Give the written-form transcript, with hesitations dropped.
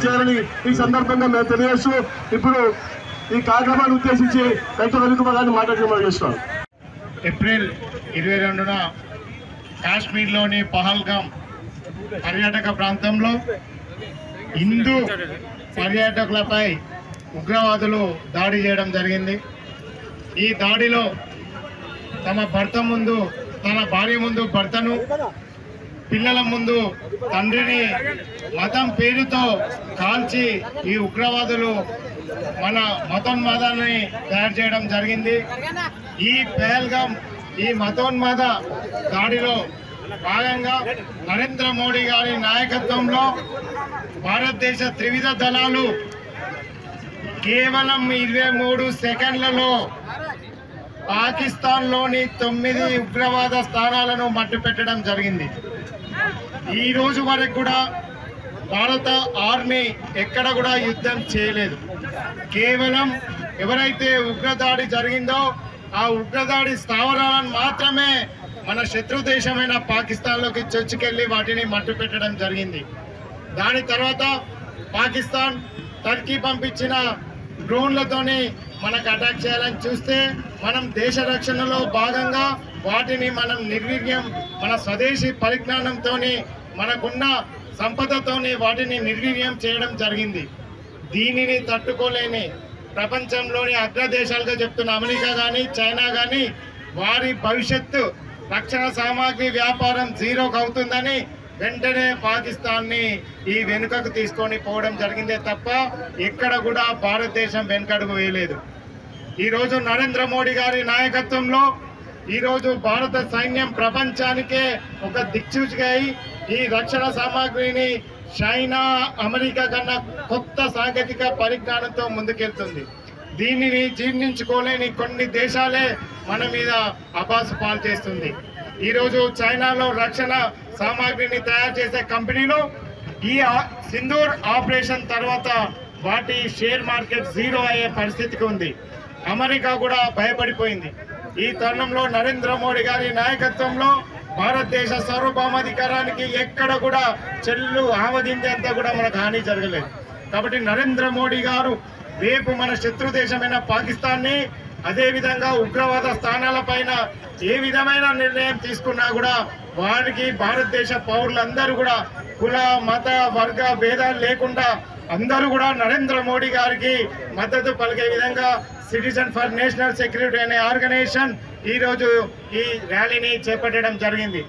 చేయాలని ఈ సందర్భంగా మేము తెలియజేస్తూ ఇప్పుడు ఈ కార్యక్రమాన్ని ఉద్దేశించి డాక్టర్ రవికుమార్ గారిని మాట్లాడుతూ చేస్తున్నాను. ఏప్రిల్ 22న కాశ్మీర్లోని పహల్గామ్ పర్యాటక ప్రాంతంలో హిందూ పర్యాటకులపై ఉగ్రవాదులు దాడి చేయడం జరిగింది. ఈ దాడిలో తన భార్య ముందు భర్తను, పిల్లల ముందు తండ్రిని మతం పేరుతో కాల్చి ఈ ఉగ్రవాదులు మన మతోన్మాదాన్ని తయారు చేయడం జరిగింది. ఈ పహల్గామ్ ఈ మతోన్మాద దాడిలో భాగంగా నరేంద్ర మోడీ గారి నాయకత్వంలో భారతదేశ త్రివిధ దళాలు కేవలం 23 సెకండ్లలో పాకిస్తాన్లోని 9 ఉగ్రవాద స్థానాలను మట్టుపెట్టడం జరిగింది. ఈ రోజు వరకు కూడా భారత ఆర్మీ ఎక్కడ కూడా యుద్ధం చేయలేదు. కేవలం ఎవరైతే ఉగ్రదాడి జరిగిందో ఆ ఉగ్రదాడి స్థావరాలను మాత్రమే మన శత్రు దేశమైన పాకిస్తాన్లోకి చొచ్చుకెళ్లి వాటిని మట్టుపెట్టడం జరిగింది. దాని తర్వాత పాకిస్తాన్ టర్కీ పంపించిన డ్రోన్లతోని మనకు అటాక్ చేయాలని చూస్తే మనం దేశ రక్షణలో భాగంగా వాటిని మనం నిర్వీర్యం మన స్వదేశీ పరిజ్ఞానంతో మనకున్న సంపదతోని వాటిని నిర్వీర్యం చేయడం జరిగింది. దీనిని తట్టుకోలేని ప్రపంచంలోని అగ్రదేశాలుగా చెప్తున్న అమెరికా కానీ చైనా కానీ వారి భవిష్యత్తు రక్షణ సామాగ్రి వ్యాపారం జీరోకి అవుతుందని వెంటనే పాకిస్తాన్ని ఈ వెనుకకు తీసుకొని పోవడం జరిగిందే తప్ప ఎక్కడ కూడా భారతదేశం వెనుకడుగు వేయలేదు. ఈరోజు నరేంద్ర మోడీ గారి నాయకత్వంలో ఈరోజు భారత సైన్యం ప్రపంచానికే ఒక దిక్సూచిగా ఈ రక్షణ సామాగ్రిని చైనా అమెరికా కన్నా కొత్త సాంకేతిక పరిజ్ఞానంతో ముందుకెళ్తుంది. దీనిని జీర్ణించుకోలేని కొన్ని దేశాలే మన మీద అబాసు పాలు చేస్తుంది. ఈరోజు చైనాలో రక్షణ సామాగ్రిని తయారు చేసే కంపెనీలు ఈ సింధూర్ ఆపరేషన్ తర్వాత వాటి షేర్ మార్కెట్ జీరో అయ్యే పరిస్థితికి ఉంది. అమెరికా కూడా భయపడిపోయింది. ఈ తరుణంలో నరేంద్ర మోడీ గారి నాయకత్వంలో భారతదేశ సార్వభౌమాధికారానికి ఎక్కడ కూడా చెల్లు ఆమోదించేంత కూడా మనకు హాని జరగలేదు. కాబట్టి నరేంద్ర మోడీ గారు రేపు మన శత్రు దేశమైన పాకిస్తాన్ని అదేవిధంగా ఉగ్రవాద స్థానాల పైన ఏ విధమైన నిర్ణయం తీసుకున్నా కూడా వారికి భారతదేశ పౌరులందరూ కూడా కుల మత వర్గ భేదాలు లేకుండా అందరూ కూడా నరేంద్ర మోడీ గారికి మద్దతు పలికే విధంగా సిటిజన్ ఫర్ నేషనల్ సెక్యూరిటీ అనే ఆర్గనైజేషన్ ఈరోజు ఈ ర్యాలీని చేపట్టడం జరిగింది.